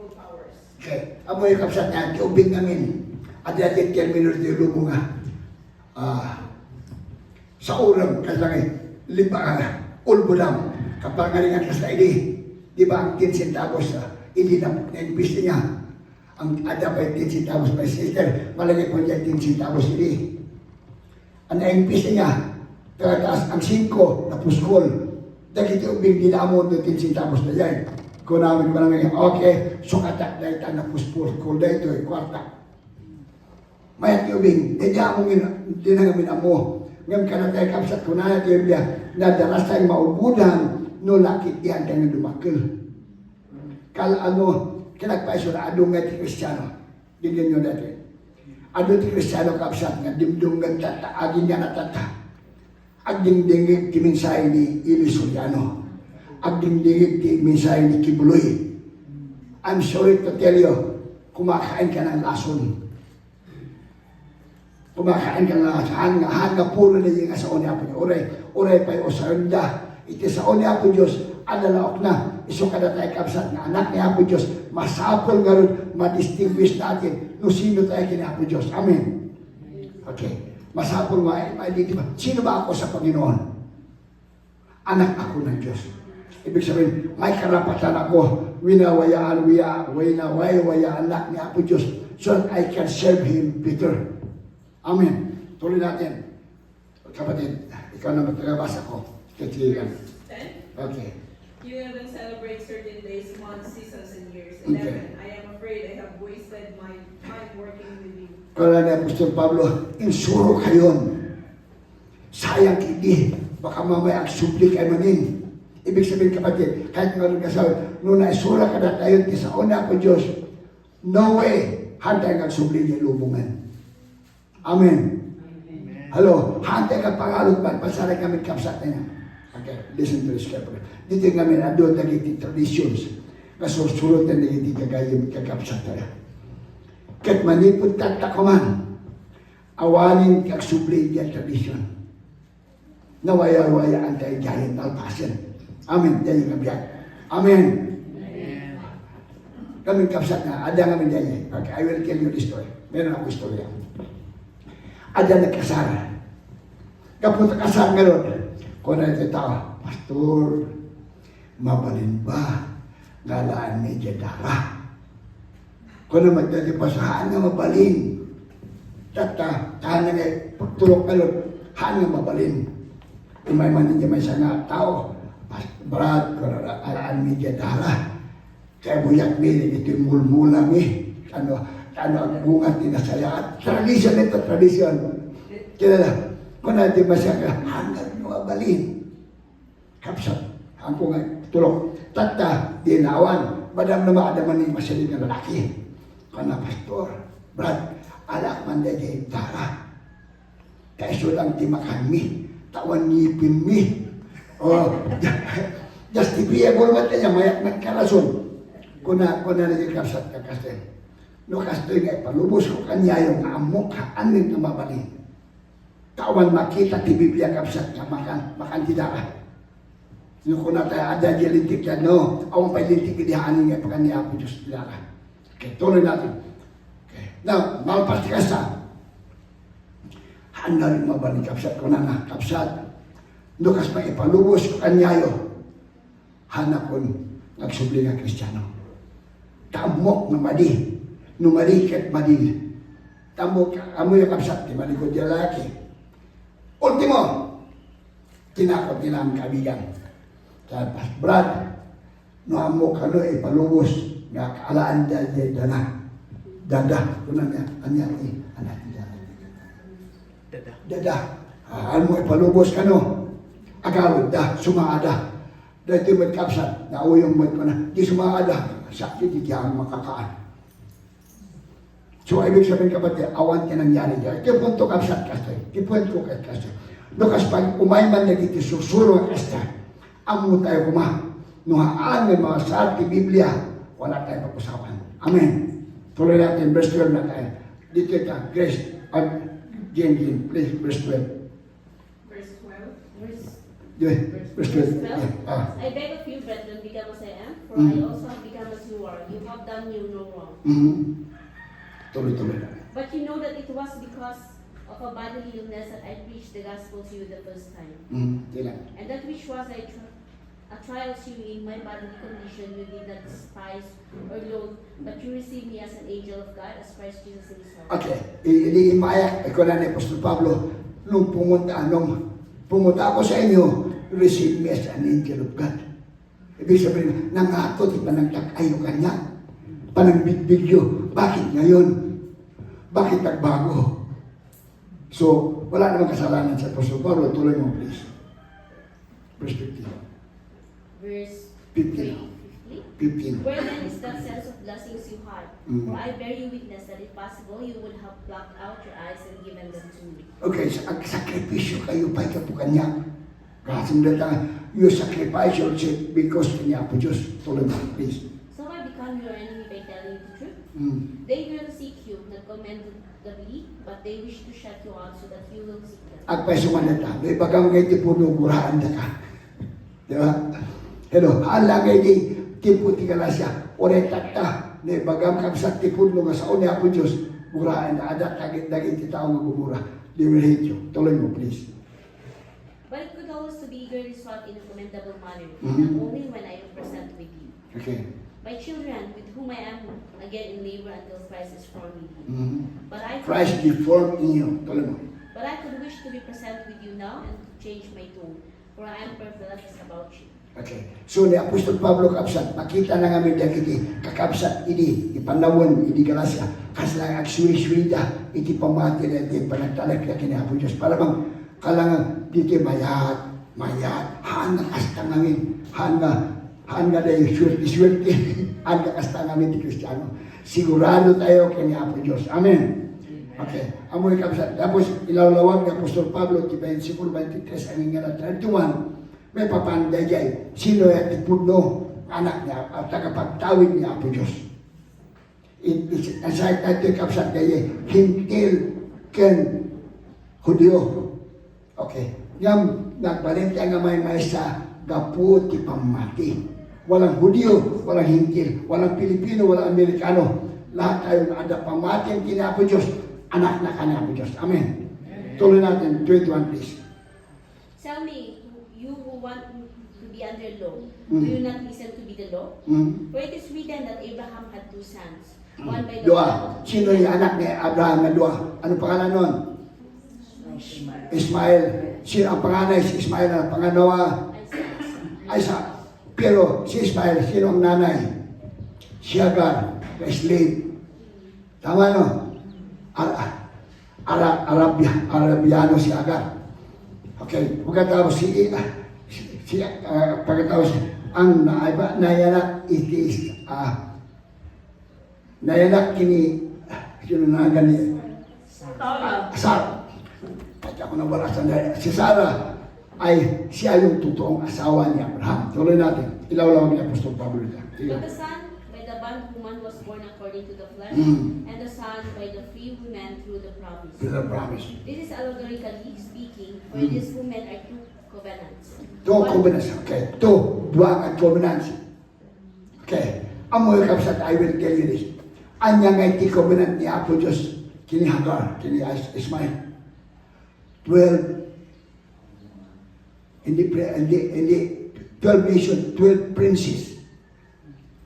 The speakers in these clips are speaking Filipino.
evil powers. Okay. Amo yung kapsat niya, tiubing namin. At yatin termino ito yung lubo nga. Sa ulam, kasi ulbudam. Kapag ngalingan ka sa ili, di ba ang 10 centavos, hindi na impis niya. Ang ada pa yung 10 centavos, my sister, malagay po niya 10 centavos ili. Ang naimpis niya, taas ang 5 na puskol. Dahil ito ubing dinamon doon 10 centavos na yan. Kung namin ko lang okay, so katak na ito na puskol na ito, kwarta. Mayat ubing, hindi namin amo. Ngayon ka na tayo kapsat ko na ito yung na daras tayong maubudan, no lakit yan tayo dumakil. Kinagpaiso na adong nga ti Kristiyano. Ganyan nyo natin. Adong ti Kristiyano kapsat nga dimdungan tata, agin niya natata. Agdingdingig ti mensahe ni Ili Soriano. Agdingdingig ti mensahe ni Kibuloy. I'm sorry to tell you, kumakain ka ng lason. Kumakain ka ng lason. Hanga puro na yung sa oni apo niya. Oray pa yung osaranda. Iti sa oni apo Diyos, adalaok na. Iso ka na tayo kapsat na anak ni Apo Diyos. Masapol nga rin, madistinguish natin no sino tayo kini Apo Diyos. Amen. Okay. Masapol nga, ba? Sino ba ako sa Panginoon? Anak ako ng Diyos. Ibig sabihin, may karapatan ako, winawayaan anak ni Apo Diyos so that I can serve Him better. Amen. Tuloy natin. Kapatid, ikaw na magkakabasa ko. Katigan. Okay. You even celebrate certain days, months, seasons, and years. 11. Okay. I am afraid I have wasted my time working with you. Kala ni Apostol Pablo, insuro kayon. Sayang hindi. Baka mamaya ang supli kay manin. Ibig sabihin kapatid, kahit nga rin kasabi, nung naisura ka na tayo, sa una ko Diyos, no way, hantay nga supli niya lubungan. Amen. Hello, hantay ka pangalot man, pasaray kami kapsat na niya. Okay, listen to this carefully. Dito namin, doon naging traditions. Kasusulot na naging kagayam kakapsat na. Kat manipod tatakuman, awanin kag supli niya tradition. Nawaya-waya ang tayo giant alpasan. Amen. Yan yung kabiyak. Amen. Kaming kapsat na, ada nga dyan. Okay, I will tell you this story. Meron ako istorya. Ada nagkasara. Kapag kasara nga ron, kung na ito tao, Pastor, mabalin ba? Galaan medya dara. Kung na magdadipasahaan nga mabalin. Tata, tahan nga pagtulog ka ron, haan nga mabalin. May manin niya may sana tao. Brad, kung na galaan medya dara. Kaya buyak milig, ito yung mulmulang Ano ang bunga tinasayaan. Tradisyon ito, tradisyon. Kaya kung natin ba siya, hanggang nyo abalin. Kapsat, ang kung tulog. Tata, dinawan. Madam na maadaman ni masalig na lalaki. Kung na, Pastor, Brad, alak man na dyan tara. Kaiso lang timakan mi. Tawan ngipin mi. O, justifiable man niya, mayak nagkarason. Kung na naging kapsat ka kasi. No kastoy nga ipalubos ko kanya yung amok haanin na mabali. Tawan makita ti Biblia kapsat nga makan tidak. No kung na tayo ada di lintik yan, no. Awang pa lintik di haanin nga pakan ni Apo Diyos tidak. Okay, tuloy natin. Okay. Now, malpas ti kasa. Haan na rin mabali kapsat ko na kapsat. No kas pa ipalubos ko kanya yung hanap ko nagsubli nga Kristiyano. Tamok na madi. Numalikat madil. Tamok, amo yung kapsat, di malikod yung lalaki. Ultimo, tinakot nila ang kabigan. Sabi, Brad, no amo ka no, ipalubos, nga kaalaan dyan dana. Dada, kunan niya, anak niya. Dada. Ano mo ipalubos ka no? Agawid da, sumaada. Dahil yung kapsat, nauyong mo na, di sumaada. Sakit, di kaya makakaan. So, ibig sabihin kapatid, awan ka nangyari dyan. Tipon to kapsat kastoy. Tipon ko kat kastoy. Lukas pag umayman na dito susuro kastoy. Amo tayo kuma. Nuhaan ng mga saat ni Biblia, wala tayo pag-usapan. Amen. Tuloy natin, verse 12 na tayo. Dito ka, Grace, Jane, please, verse 12. Verse 12. Verse 12. I beg of you, brethren, become as I am, for I also have become as you are. You have done me no wrong. Tuloy-tuloy na. But you know that it was because of a bodily illness that I preached the gospel to you the first time. Ilan? And that which was a trial to you in my bodily condition, you did not despise or loathe, but you received me as an angel of God, as Christ Jesus himself. Okay, iimayak ko na ni Apostol Pablo, nung pumunta ako sa inyo, receive me as an angel of God. Ibig sabihin, nangatot, panagtakayo kanya, panagbigbigyo. Bakit ngayon? Bakit nagbago? So, wala namang kasalanan sa Apostol Pablo. Tuloy mo, please. Perspective. Verse 15. 15. Where then is that sense of blessings you had? For I bear you witness that if possible, you would have plucked out your eyes and given them to me. Okay, ang sakripisyo kayo pa ito po kanya. Kasundan na, you sacrifice yourself because kanya po Diyos. Tuloy mo, please. So I become your enemy by telling you the truth. They will seek you, not commendably, but they wish to shut you out so that you will seek them. Agpay sumanata, may bagang ngayon tipuno, murahan na ka. Di ba? Hello, halagay di, tipu tigala siya, oray takta, may bagam kang sa tipuno nga sa unya po Diyos, murahan na, adat tagit-dagit titao nga gumura. They will hate you. Tuloy mo, please. But it could also be eagerly sought in a commendable manner, not only when I am present with you. Okay. My children, with whom I am again in labor until Christ is formed with you. But I Christ be formed in you. Tuloy mo. But I could wish to be present with you now and to change my tone, for I am perplexed about you. Okay. So ni Apostol Pablo kapsat, makita na nga may dagiti, kakapsat ini, ipanawon, ini galasya, kaslang agsuri-surida, iti pamati na iti panagtalak na kinahapo Diyos. Para bang kalangan dito mayat, haan na kasta ngamin, haan nga dahil swerte, haan nga kasta ngamin di Kristiyano. Sigurado tayo kinahapo Diyos. Amen. Okay. Amoy kapsat. Tapos ilawlawag ni Apostol Pablo, ti 23 ang ingala 31, may papanday dyan. Sino yung tipuno, anak niya, at tagapagtawid niya po Diyos. Ang sahit natin kapsat dyan, hintil ken Hudyo. Okay. Ngam, nagbalente nga may sa gaputi pamati. Walang Hudyo, walang hintil, walang Pilipino, walang Amerikano. Lahat tayo na ada pamati ang kinapo Diyos, anak na kanapo Diyos. Amen. Tuloy natin, 21 please. Tell me, you who want to be under law, do you not listen to be the law? For it is written that Abraham had two sons, one by the Dua. Sino yung anak ni Abraham na dua? Ano pangalan nun? Ismael. Sino ang panganay? Si Ismael ang panganawa? Isaac. Pero si Ismael, sino ang nanay? Si Hagar, the slave. Tama no? Arabiano si Hagar. Okay, pagkatapos pagkatapos ang nayanak itis nayanak kini sino na gani Sarah. Pati ako nang wala si Sarah ay siya yung totoong asawa ni Abraham. Tuloy natin. Ilawlaw ni Apostol Pablo niya. But the son by the bondwoman was born according to the flesh, and the son by the free woman through the promise. Through the promise. This is allegorically speaking, for these women are two covenants. Two covenants. Okay. Dua ang covenants. Okay. Amoy kapsat, I will tell you this. Anya nga iti covenant ni Apo Diyos, kini Hagar, kini Ismail. 12 hindi 12 nation, 12 princes.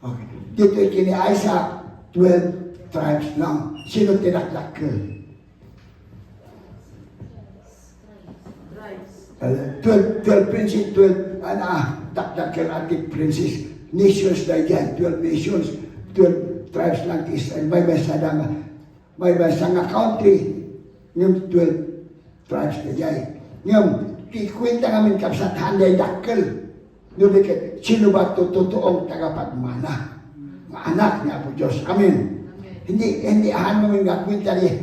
Okay. Dito kini Isaac, 12 tribes lang. Sino tinaklak ka? 12 princes, 12 taklak ating princes. Nations na yan, 12 nations, 12 tribes lang ti Israel. May bansa nga country, yung 12 tribes na yan. Yung ikwenta namin kapsat handay dakkel. Nubikat, sino ba totoong tagapagmana? Mga anak niya po Diyos. Amen. Hindi ahan namin nga kwenta ni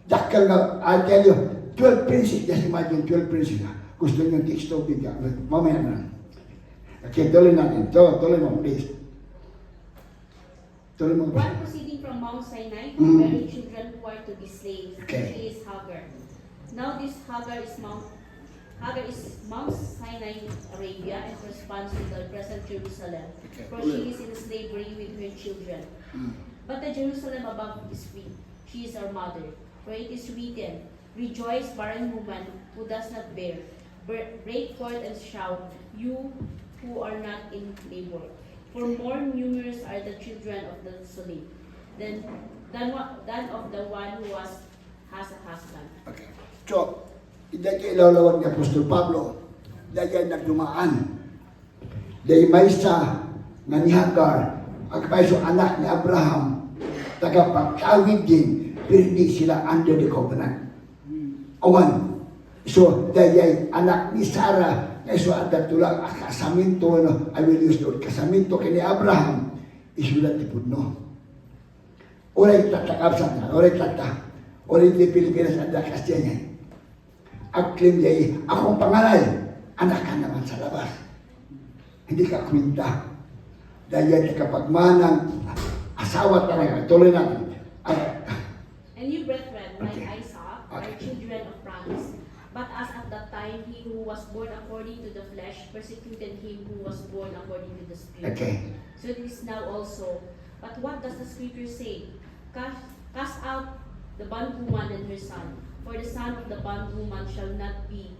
dakkel nga, I'll tell you, 12 princes, just imagine 12 princes na. Gusto nyo teksto bigyan. Mamaya na. Okay, tuloy natin. Tuloy mo, please. Tuloy mo. One proceeding from Mount Sinai, bearing children who are to be slaves. Okay. She is Hagar. Now this Hagar is Hagar is Mount Sinai, Arabia, and corresponds to the present Jerusalem, Okay. for she is in slavery with her children. But the Jerusalem above is free. She is our mother. For it is written, Rejoice, barren woman who does not bear. Break forth and shout, you who are not in labor. For more numerous are the children of the desolate than of the one who has a husband. Okay. So, dahil ilalawag ni Apostol Pablo, dahil nagdumaan, dahil may isa nga ni Hagar, ang kapaiso anak ni Abraham, tagapagkawid din, pero hindi sila under the covenant. Awan. So, dahil anak ni Sarah, kaiso at tulang kasaminto, no, I will use the word kasaminto kini Abraham, isulat ni Pudno. Oray tatakapsan na, oray tata, oray di Pilipinas at Kasya niya.Ag-claim niya, akong pangalan, anak ka naman sa labas. Hindi ka kwinta. Dahil kapag manang asawa talaga, tuloy natin. And you, brethren, like Okay. Isaac, are children of promise. But as at that time, he who was born according to the flesh persecuted him who was born according to the Spirit. Okay. So it is now also. But what does the Scripture say? Cast out the bondwoman and her son, for the son of the bondwoman shall not be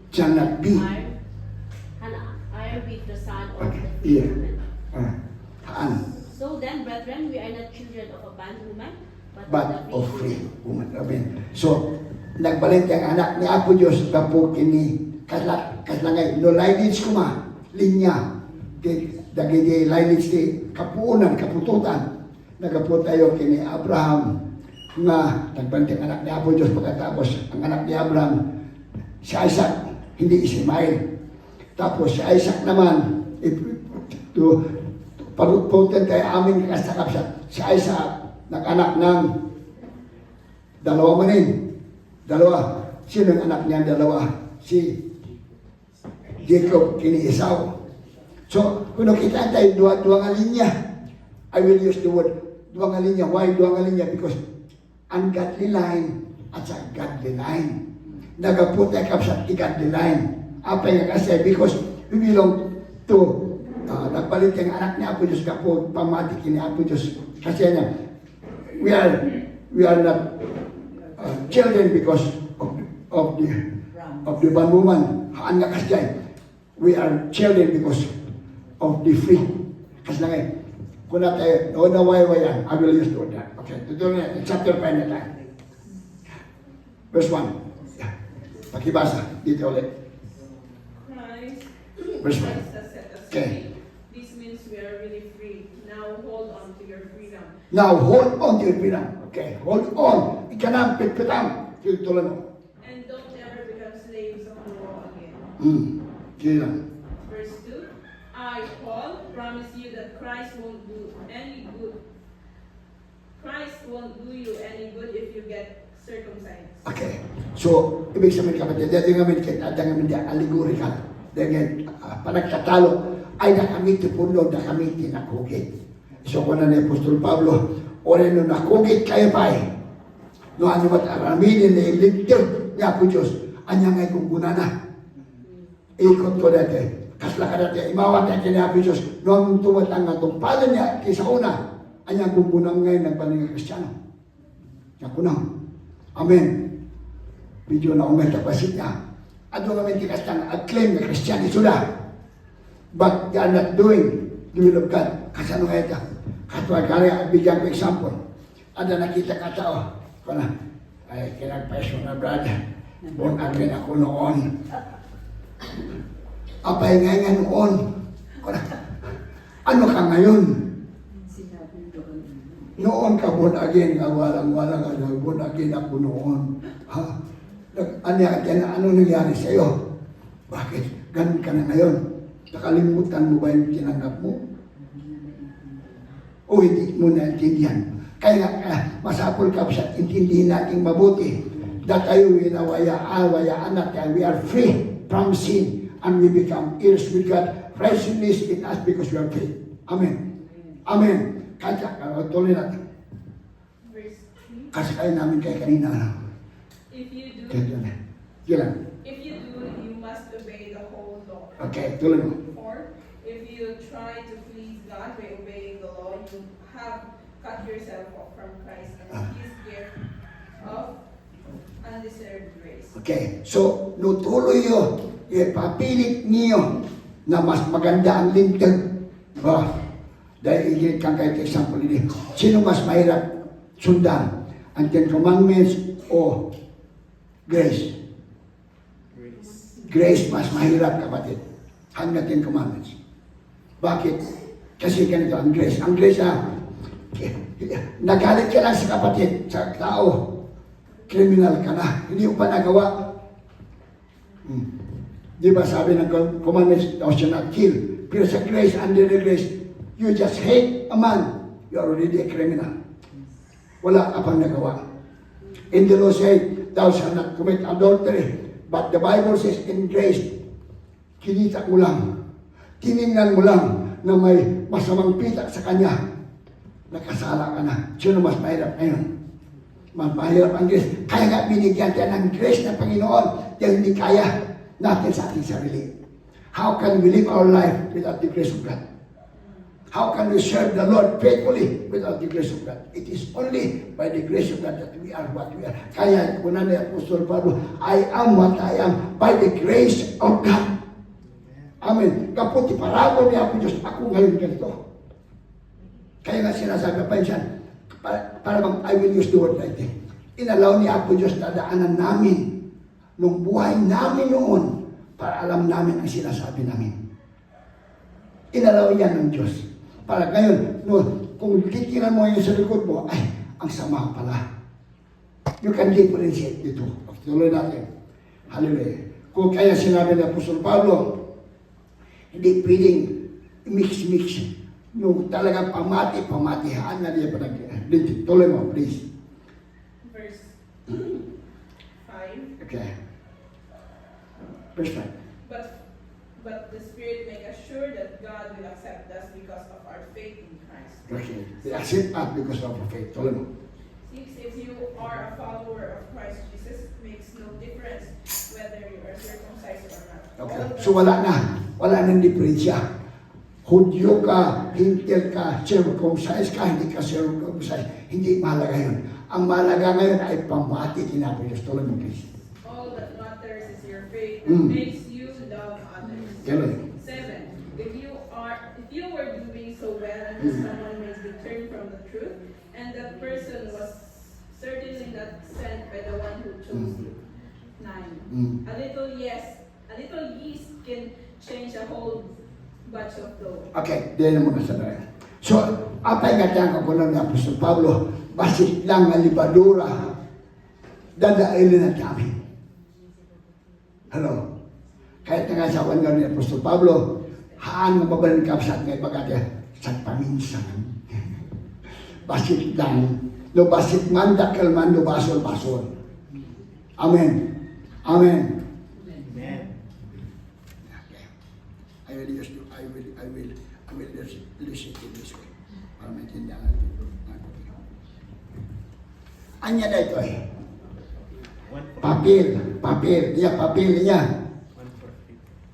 heir with the son of Okay. the free Yeah. woman. Haan. So then, brethren, we are not children of a bondwoman, but But of of the free woman. woman. Amen. So, nagbalik ang anak ni Apo Diyos, kapo kini, kaslangay, no lineage ko ma, linya, dagiti lineage ti kapuunan, kapututan, nagapo tayo kini Abraham, nga nagbalik ang anak ni Apo Diyos, pagkatapos ang anak ni Abraham, si Isaac, hindi Ismael. Tapos si Isaac naman, pagpupuntan tayo aming kasakapsat, si Isaac, nag-anak ng dalawa manin. Dalawa. Sino ang anak niya dalawa? Si Jacob kini Esau. So, kung nakita tayo, dua nga linya. I will use the word dua nga linya. Why dua nga linya? Because ungodly line at sa godly line. Nagaput tayo kapsat i-godly line. Apa nga kasi? Because we belong to nagpalit yung anak ni Apo Diyos kapo, pamati kini Apo Diyos. Kasi niya, we are not children because of the bondwoman. Haan nga kasi we are children because of the free. Kasi lang kung na tayo, no na wayan, I will use the word that. Okay, tutuloy na, chapter 5 na tayo. Verse 1. Pakibasa, dito ulit. Christ, Verse 1. Christ has set us Okay. free. This means we are really free. Now hold on to your freedom. Now, hold on to your freedom. Okay, hold on. Ikanang pitpitang. Tutuloy mo. And don't ever become slaves of the law again. Sige lang. Verse 2, I, Paul, promise you that Christ won't do any good. Christ won't do you any good if you get circumcised. Okay. So, ibig sabihin kapatid, dito nga kita, dito nga allegorical. Dito panagkatalo, ay nakamiti puno, nakamiti nakugit. So, kung na ni Apostol Pablo, orin nung nakugit kayo pa no ano ba't araminin na iligtir niya po Diyos, anya ngay kung gunana. Ikot ko dati, kasla ka dati, imawat niya kina po Diyos, no ang tumatang nga itong pala niya, kisa una, anya kung gunang ngayon ng paninga Kristiyano. Yan ko na. Amen. Video na umenta pasit niya. Ado nga may tikas ng acclaim na Kristiyano sila. But they are not doing the will of God. Kasano nga ito? Katwa kaya, bigyan ko example. Ada nakita ka tao. Kuna, ay kinagpaiso na brother. Born again ako noon. Apay nga noon. Kuna, ano ka ngayon? Noon ka born again, walang born again ako noon. Ha? Ano nangyari sa'yo? Bakit? Ganun ka na ngayon? Nakalimutan mo ba yung tinanggap mo? O hindi mo naintindihan? Kaya masapol ka sa intindihin natin mabuti. That tayo winawayaan natin. We are free from sin and we become heirs with God. Righteousness in us because we are free. Amen. Amen. Kaya tuloy natin. Verse 3, Kasi kayo namin kayo kanina. if you do, Kaya yun. Yun lang. if you do, you must obey Okay, tuloy mo. 4. If you try to please God by obeying the law, you have cut yourself off from Christ and His gift of undeserved grace. Okay, so nutuloy yun, ipapilit niyo na mas maganda ang lintag. Dahil igilit kang kahit example ini. Sino mas mahirap sundan? Ang Ten Commandments o grace? Grace mas mahirap, kapatid. Hanggang Ten Commandments. Bakit? Kasi ganito ang grace. Ang grace nagalit ka lang sa kapatid, sa tao. Criminal ka na. Hindi mo pa nagawa. Di ba sabi ng commandments, thou shalt not kill. Pero sa grace, under the grace, you just hate a man, you're already a criminal. Wala ka pang nagawa. In the law say, thou shalt not commit adultery. But the Bible says, in grace, kinita mo lang, tiningnan mo lang na may masamang pita sa kanya, nakasala ka na. Sino mas mahirap ngayon? Mas mahirap ang grace. Kaya nga binigyan tayo ng grace ng Panginoon dahil hindi kaya natin sa ating sarili. How can we live our life without the grace of God? How can we serve the Lord faithfully without the grace of God? It is only by the grace of God that we are what we are. Kaya kuna ni Apostol Pablo, I am what I am by the grace of God. Amen. Kaputi parago niya ako Diyos, ako ngayon ganito. Kaya nga sinasabi pa siya, para bang I will use the word like this. Inalaw niya ako Diyos na daanan namin nung buhay namin noon para alam namin ang sinasabi namin. Inalaw yan ng Diyos. Para ngayon, no, kung titingnan mo yung sa likod mo, ay, ang sama pala. You can differentiate dito. Tuloy natin. Hallelujah. Kung kaya sinabi ng Apostol Pablo, hindi pwedeng mix-mix. Yung talagang pamati-pamatihaan na niya pa nag-identity. Tuloy mo, please. Verse 5. Okay. Verse 5. But the Spirit make us sure that God will accept us because of our faith in Christ. Okay. They accept us because of our faith. Tuloy mo. 6. If you are a follower of Christ Jesus, it makes no difference whether you are circumcised or not. Okay. So wala na. Wala nang diferensya. Hudyo ka, hintil ka, circumcised ka, hindi ka circumcised. Hindi mahalaga yun. Ang mahalaga ngayon ay pamati kinapos. Tuloy mo, please. All that matters is your faith that makes you love others. Tuloy. 7. If you were doing so well and someone may be turned from the truth, and that person was certainly not sent by the one who chose you. 9. A little yeast can change a whole batch of dough. Okay, diyan mo na sa dahil. So, apay nga tiyang kapunan ni Apostol Pablo, basit lang nga libadura, dadailin na kami. Hello? Kahit nga sa awan nga ni Apostol Pablo, haan nga mabalin kapsat nga ipagkati, sa paminsan. Basit lang. No basit man, dakal man, no basol-basol. Amen. Amen. I will listen to this way. Para maintindihan natin. Anya na ito eh. Papel niya.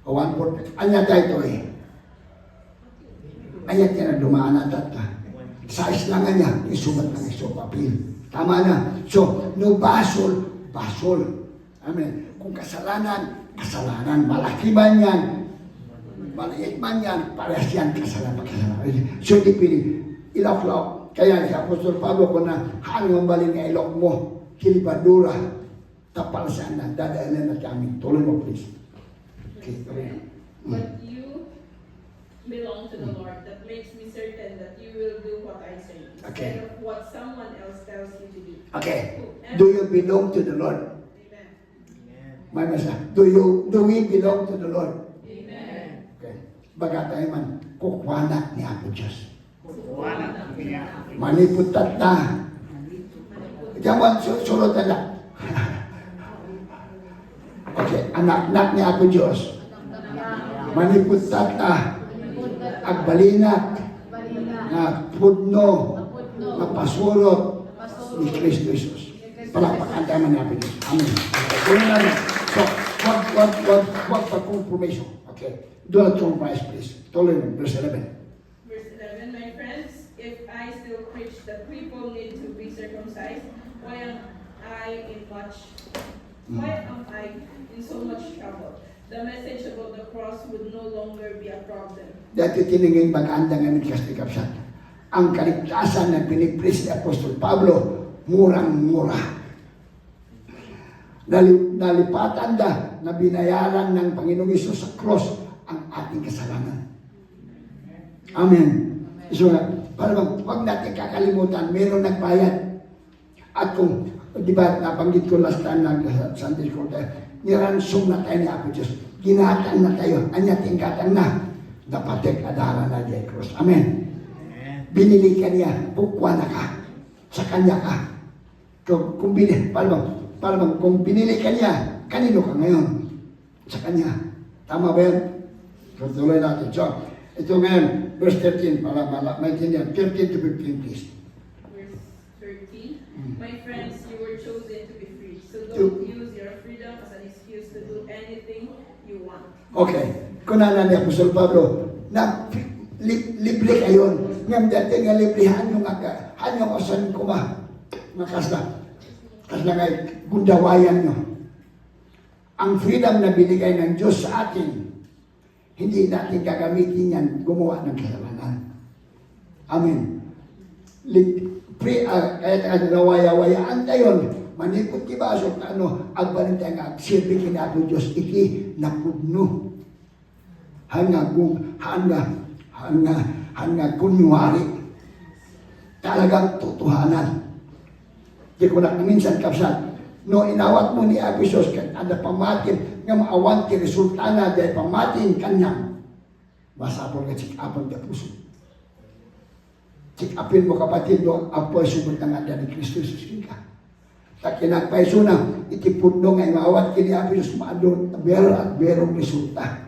1/4. Anya na ito eh. Anya na dumaan na data. Size lang niya. Isumat lang iso papel. Tama na. So, no basol. Amen. Kung kasalanan. Malaki man yan. Maliit man yan, parehas yan kasalanan. So, di pili, ilok-lok. Kaya si Apostol Pablo, kung na hanggang balin nga ilok mo, kilibadura, tapal saan na, dadaanan na kami. Tuloy mo, please. Okay, tuloy. But you belong to the Lord. That makes me certain that you will do what I say, instead of what someone else tells you to do. Okay. Do you belong to the Lord? Amen. May masa. Do we belong to the Lord? Baga tayo man, kukwana ni Apo Diyos. Maniputat na. Diyan sulod na lang. Okay, anak ni Apo Diyos. Maniputat na. Agbalinat. Na pudno. Na pasurot. Ni Kristo Jesus. Palakpakan tayo man ni Apo Diyos. Amen. So, wag pa compromise. Okay. Okay. Do not compromise, please. Tuloy na, verse 11. Verse 11, my friends, if I still preach that people need to be circumcised, why am I in so much trouble? The message about the cross would no longer be a problem. Dati tiningin maganda nga ni Kasti Kapsat. Ang kaligtasan na pinipris ni Apostol Pablo, murang-mura. Nalipatan na binayaran ng Panginoong Isus sa cross ang ating kasalanan. Amen. So, parang huwag natin kakalimutan, meron nagbayad. At kung, di ba, nabanggit ko last time na Sunday school tayo, niransom na tayo ni Apo Diyos. Ginatang na tayo, anya tingkatang na. Dapatek adara na di cross. Amen. Binili ka niya, bukwa na ka. Sa kanya ka. Kung binili ka niya, kanino ka ngayon? Sa kanya. Tama ba yan? Tuloy natin. So, ito ngayon, verse 13, para maintindihan. 13 to 15, please. Verse 13, my friends, you were chosen to be free, so don't use your freedom as an excuse to do anything you want. Okay. Kunana ni Apostol Pablo, na libre kayo. Ngam dati nga librihan nyo nga, hanyang asan ko ba? Kasna ngay gundawayan nyo. Ang freedom na binigay ng Diyos sa atin, hindi natin gagamitin yan gumawa ng kasalanan. Amen. Kaya nawaya-wayaan tayo, manikot kibasok na agbalin tayo nga, sirbi kinato Diyos, iki napudno. Hanga kunwari. Talagang tutuhanan. Di ko na minsan kapsat, no inawat mo ni Abisos kan ada pamatin nga maawan ti resulta na dahil pamatin kanyang masapol ka check-upon ka puso. Check-upin mo kapatid mo apoy subot na nga ni Kristo Jesus ka. Ta kinagpaiso na itipudno nga maawat kini Abisos maadon berong resulta.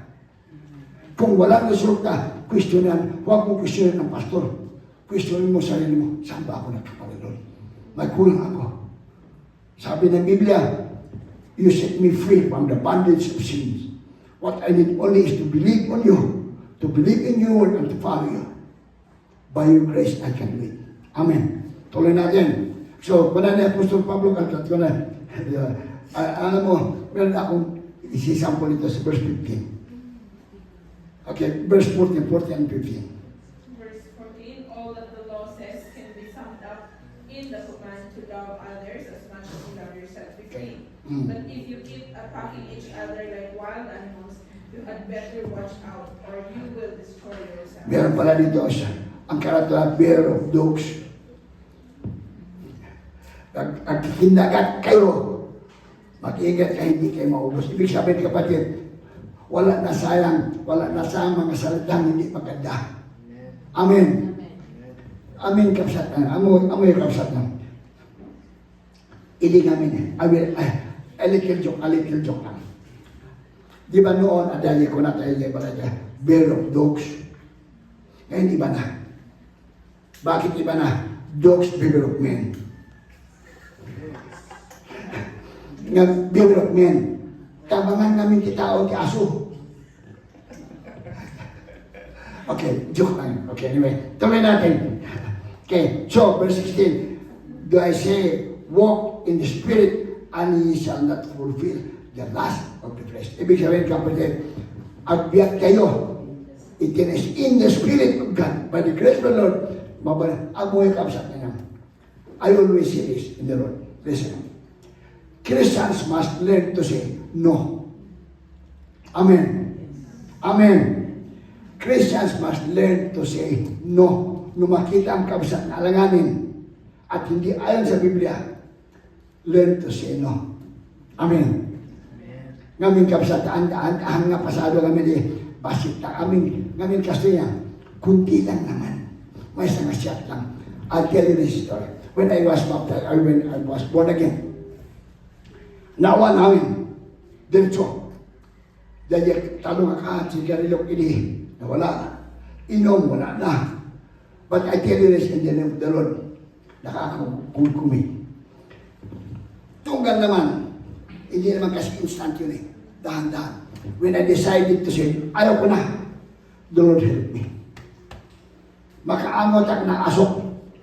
Kung walang resulta, questionan, huwag mo questionan ng pastor. Questionin mo sarili mo, saan ba ako nagkapalilon? May kulang ako. Sabi ng Biblia, you set me free from the bondage of sins. What I need only is to believe on you, to believe in your word and to follow you. By your grace, I can do it. Amen. Tuloy natin. So, kuna ni Apostol Pablo, alam mo, meron akong isisample ito sa verse 15. Okay, verse 14 and 15. Verse 14, all that the law says can be summed up in the command to love others as much as you love yourself. 15. But if you keep attacking each other like wild animals, you had better watch out or you will destroy yourself. Meron pala dito siya, ang karatula, bear of dogs. Nagkinagat kayo, mag-ingat kayo, hindi kayo maubos. Ibig sabihin kapatid, wala na sayang mga salitang hindi maganda. Amen. Amen kapsat na. Amoy kapsat na. Iling amin. A little joke lang. Di ba noon, adali ko na tayo bear of dogs. Ngayon iba na. Bakit iba na? Dogs bear of men. Nga bear of men. Tabangan namin kitao ti aso. Okay, joke lang. Okay, anyway. Tuloy natin. Okay, so verse 16. Do I say, walk in the Spirit, and ye shall not fulfill the lust of the flesh. Ibig sabihin kapatid, agbiyak kayo. It is in the Spirit of God. By the grace of the Lord, amoy kapsat na yan. I always say this in the Lord. Listen. Christians must learn to say no. Amen. Amen. Christians must learn to say no. Nung makita ang kabsat na alanganin at hindi ayon sa Biblia, learn to say no. Amen. Ngamin kabsat, ang nga pasado kami di basit na ngamin kasi yan, kunti lang naman. May isang asyat lang. I'll tell you this story. When I was baptized, when I was born again, nawa namin, diretso. Dahil talong ka, sigarilok ini, nawala. Inom, wala na. But I tell you this in the name of the Lord, nakakakumi. Tunggal naman, hindi naman kasi instant yun eh. Dahan-dahan. when I decided to say, ayaw ko na, the Lord help me. Makaangot ako ng asok,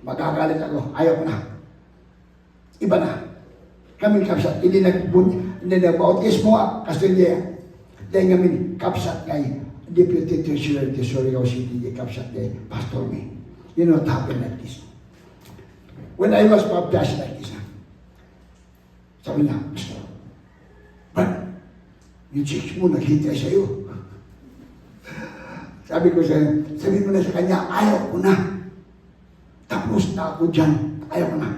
magagalit ako, ayaw ko na. Iba na. Kami kapsat, hindi nagbautis mo, kasi hindi. Dahil kami kapsat kay Deputy Treasurer de Surigao City, di kapsat kay Pastor me. You know what happened like this? When I was baptized like this, sabi niya, but yung chicks mo naghintay sa'yo. Sabi ko sa'yo, sabi mo na sa kanya, ayaw ko na. Tapos na ako dyan, ayaw ko na.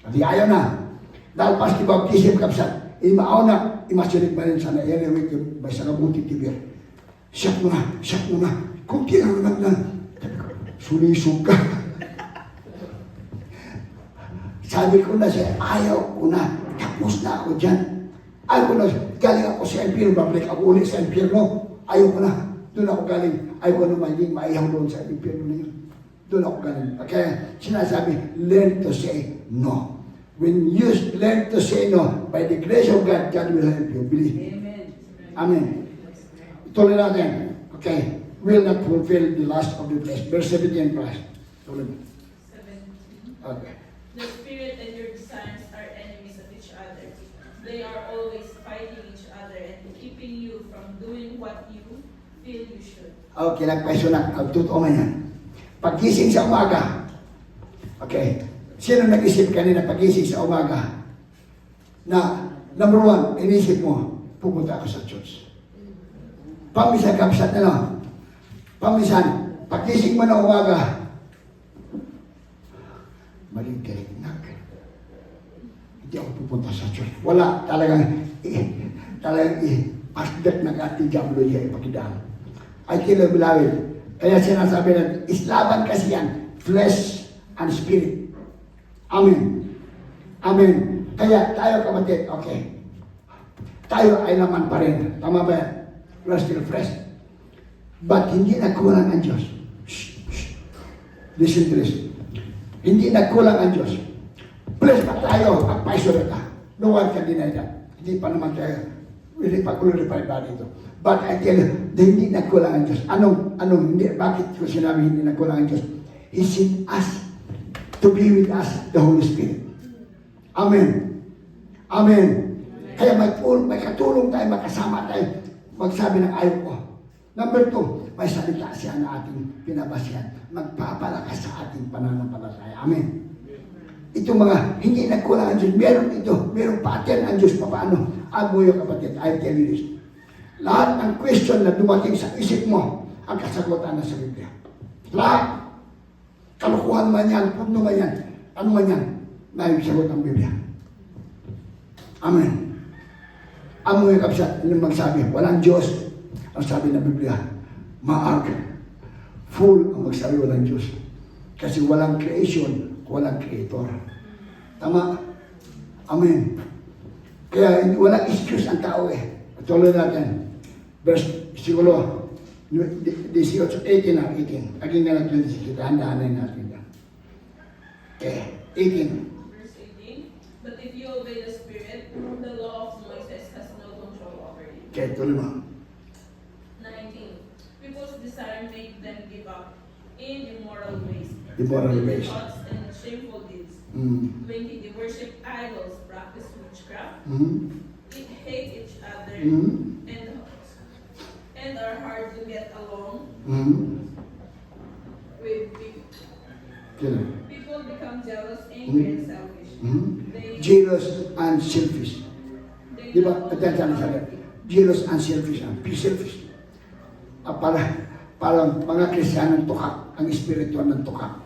Sabi, ayaw na. Dahil pas di baptism kapsat, imaaw na, imasinig ba rin sana, yan yung may sa kabuti tibir. Siyak mo na, kunti lang naman na. Sabi ko, sulisog ka. Sabi ko na siya, ayaw ko na, tapos na ako dyan. Ayaw ko na, galing ako sa impyerno, babalik ako ulit sa impyerno. Ayaw ko na, doon ako galing. Ayaw ko na maging maihaw doon sa impyerno na yun. Doon ako galing. Kaya sinasabi, learn to say no. When you learn to say no, by the grace of God, God will help you. Believe me. Amen. Tuloy natin. Okay. Will not fulfill the lust of the flesh. Verse 17 plus. Tuloy mo. 17. Okay. The spirit and your desires are enemies of each other. They are always fighting each other and keeping you from doing what you feel you should. Okay, nagpaiso na. Totoo man yan. Pagkising sa umaga. Okay. Sino nag-isip kanina pag-ising sa umaga? Na, number one, inisip mo, pupunta ako sa church. Pamisan kapsat na no? Pamisan, pag-ising mo na umaga, maling hindi ako pupunta sa church. Wala, talagang pasdak ng ating Diablo niya ipakidaan. I tell you, beloved, kaya sinasabi na, islaban kasi yan, flesh and spirit. Amen. Amen. Kaya tayo kapatid, okay. Tayo ay laman pa rin. Tama ba yan? We're still fresh. But hindi nagkulang ang Diyos. Shh, shh. Listen to this. Hindi nagkulang ang Diyos. Bless pa tayo ang paisureta. No one can deny that. Hindi pa naman tayo glorify ba dito. But I tell you, hindi nagkulang ang Diyos. Bakit ko sinabi hindi nagkulang ang Diyos? He sent us to be with us, the Holy Spirit. Amen. Amen. Kaya may katulong tayo, makasama tayo, magsabi ng ayaw ko. Number 2, may salita siya na ating pinabasyan. Magpapalakas sa ating pananampalataya. Amen. Ito mga, hindi nagkulang ang Diyos. Merong pattern ang Diyos. Paano? Amo yung kapatid, I tell you this. Lahat ng question na dumating sa isip mo, ang kasagutan na sa Biblia. Lahat. Kalukuhan man yan, puno man yan, ano man yan, may sagot ang Biblia. Amen. Amo yung kapsat, yung magsabi, walang Diyos. Ang sabi ng Biblia, maag. Full ang magsabi, walang Diyos. Kasi walang creation, walang creator. Tama? Amen. Kaya walang excuse ang tao eh. Tuloy natin. Verse, siguro, 18 na, 18. Aging na lang 26. Dahan-dahanin natin yan. Okay, 18. Verse 18. But if you obey the Spirit, the law of Moses has no control over you. Okay, tuloy mo. 19. People's desire make them give up in immoral ways. Immoral ways. Thoughts and shameful deeds. 20. They worship idols, practice witchcraft, hate each other, and are hard to get along with people. People become jealous, angry, and selfish. Jealous and selfish. They Di ba? love Atensya na sabi. Jealous and selfish. Be selfish. Parang mga Kristiyanong tukak, ang espiritual ng tukak.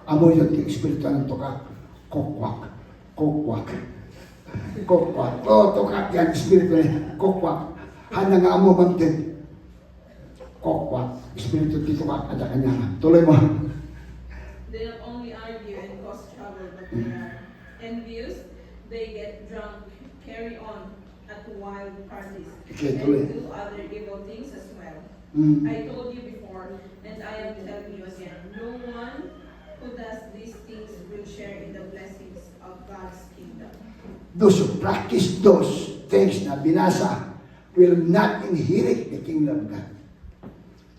Amoy yung espiritual ng tukak. Kokwak. Kokwak. Kokwak. Oh, tukak yan. Espiritual yan. Kokwak. Handa nga amo mamtin. Kokwak. Espiritual di tukak. Ada kanya. Tuloy mo. They not only argue and cause trouble, but they are envious. They get drunk, carry on at wild parties, Okay, and tuloy. do other evil things as well. I told you before, and I am telling you again, no one who does these things will share in the blessings of God's kingdom. Those who practice those things na binasa, will not inherit the kingdom of God.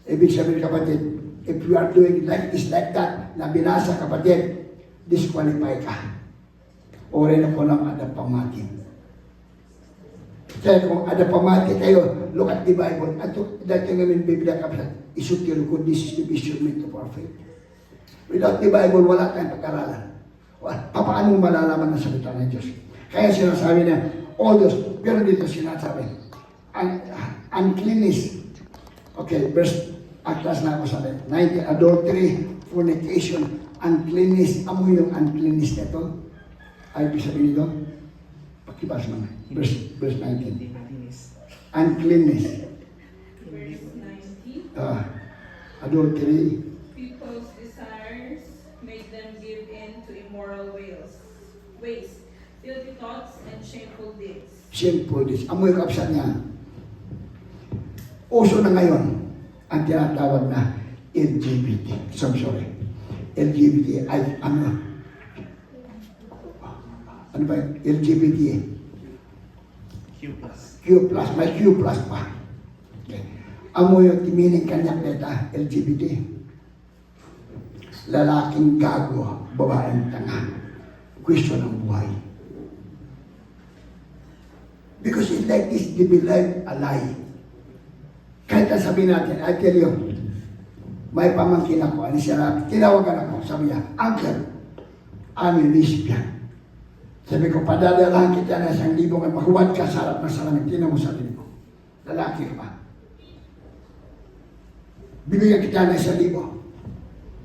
Ibig sabihin kapatid, if you are doing like this, like that, na binasa kapatid, disqualify ka. O rin ako ng adapamatin. Kaya kung adapamatin kayo, look at the Bible. At dati namin Biblia kapatid, isutiro ko, this is the measurement of our faith. Without the Bible, wala tayong pag-aralan. Paano mo malalaman ng salita ng Diyos? Kaya sinasabi niya, all those, pero dito sinasabi, uncleanness. Okay, verse, atlas na ako sa 19, adultery, fornication, uncleanness. Amo yung uncleanness na ito? Ay, ibig sabihin nito? Pakibas naman. Verse 19. Uncleanness. Verse 19. Adultery. People's desires make them give in to immoral ways, filthy thoughts, and shameful deeds. Shameful deeds. Amo yung kapsat niya. Uso na ngayon ang tinatawag na LGBT. So, I'm sorry. LGBT ay ano ba yun? LGBT Q+. May Q+ pa. Okay. Amo yung timining kanyang leta, LGBT. Lalaking gago, babaeng tanga. Question ng buhay. Because it's like this, they believe a lie. Kahit na sabihin natin, I tell you, may pamangkin ako, ano siya, tinawagan ako, sabi niya, Uncle, I'm a lesbian. Sabi ko, padadalahan kita na 1,000 at mahuwad ka sa harap ng salamin, tinan mo sarili mo. Lalaki ka pa. Bibigyan kita na 1,000.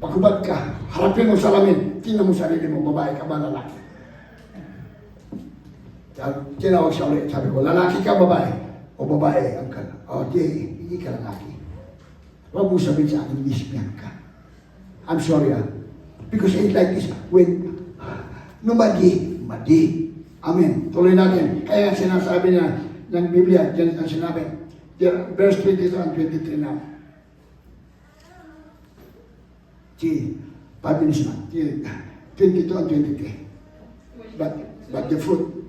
Paghuwad ka, harapin mo salamin, tinan mo sarili mo, babae ka ba, lalaki? Tinawag siya ulit, sabi ko, lalaki ka, babae? O babae, Uncle. O, hindi ka lalaki. Huwag mo sabihin sa akin, lesbian ka. I'm sorry, because it's like this, when nobody, amen. Tuloy natin. Kaya sinasabi niya ng Biblia, dyan ang sinabi, verse 22 and 23 now. See, 5 minutes na. 22 and 23. But the fruit.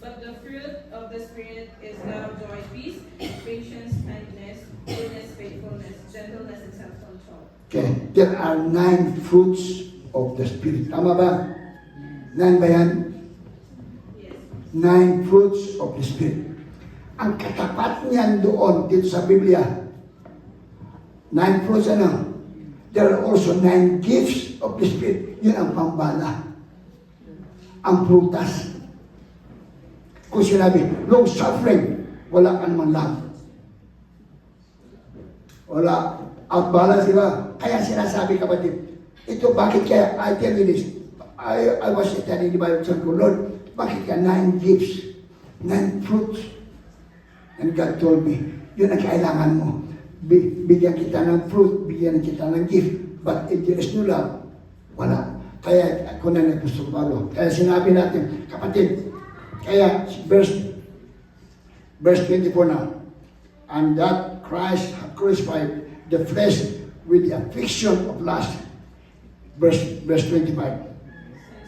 But the fruit of the Spirit is love, joy, peace, patience, kindness, goodness, faithfulness, gentleness, and self-control. Okay, there are 9 fruits of the Spirit. Tama ba? 9 ba yan? Yes. 9 fruits of the Spirit. Ang katapat niyan doon dito sa Biblia, 9 fruits ano? There are also 9 gifts of the Spirit. Yun ang pambala. Ang prutas. Kung sinabi, long suffering, wala ka naman love. Wala. Out balance, di ba? Kaya sinasabi kapatid, ito bakit kaya, I tell you this, I was studying the Bible, sabi ko, Lord, bakit ka 9 gifts, 9 fruits? And God told me, yun ang kailangan mo. Bigyan kita ng fruit, bigyan kita ng gift, but if there is no love, wala. Kaya, kung na gusto ko balo. Kaya sinabi natin, kapatid, kaya, verse 24 now, and that Christ hath crucified the flesh with the affliction of lust. Verse 25. Since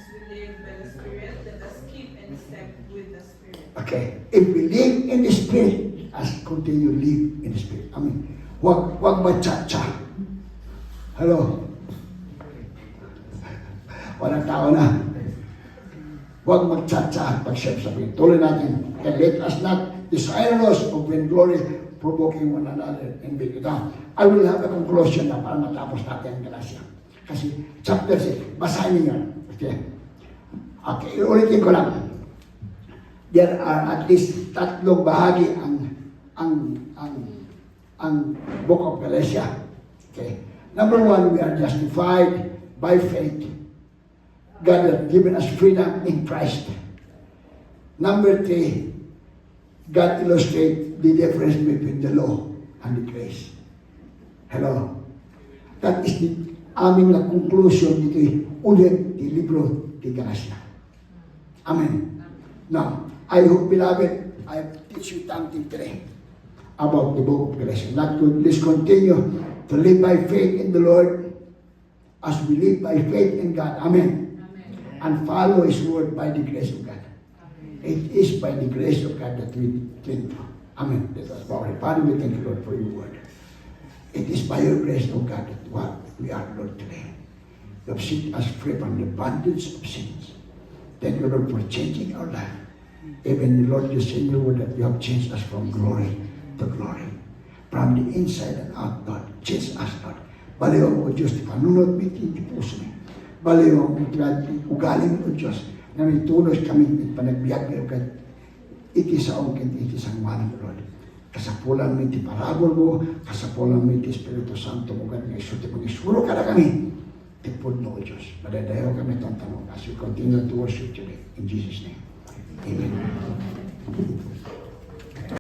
we live by the Spirit, let us keep in step with the Spirit. Okay. If we live in the Spirit, as continue live in the Spirit. I mean, wag macha-cha. Hello? Walang tao na. Huwag mag-chat-chat pag-sabi. Tuloy natin. And let us not desirous of vainglory, provoking one another and big. I will have a conclusion na para matapos natin ang Galatia. Kasi chapter 6, basahin niyo. Okay. Okay, ulitin ko lang. There are at least 3 bahagi ang book of Galatia. Okay. Number 1, we are justified by faith. God has given us freedom in Christ. Number 3, God illustrates the difference between the law and the grace. Hello? That is the aming na conclusion dito ulit di libro di Galatia. Amen. Now, I hope, beloved, I teach you something today about the book of Galatia. Not to please continue to live by faith in the Lord as we live by faith in God. Amen. And follow His word by the grace of God. It is by the grace of God that we cling to. Amen. Let us bow our head. Father, we thank you, Lord, for your word. It is by your grace, O God, that what we are, Lord, today. You have set us free from the bondage of sins. Thank you, Lord, for changing our life. Even, Lord, you say in your word that you have changed us from glory to glory. From the inside and out, Lord. Change us, Lord. Baliw mo, Diyos, di panunod mo iti puso mo. Baliw mo, ugali mo, Diyos, na may tulos kami panagbiag mo, God. Iti sa ongkin, iti sa manang, Lord. Kasapulan mo iti parabol mo, kasapulan mo iti Espiritu Santo mo, God, nga isuti mo, isuro ka na kami. Tipod no, Diyos. Madadayo kami itong tanong as we continue to worship today. In Jesus' name. Amen.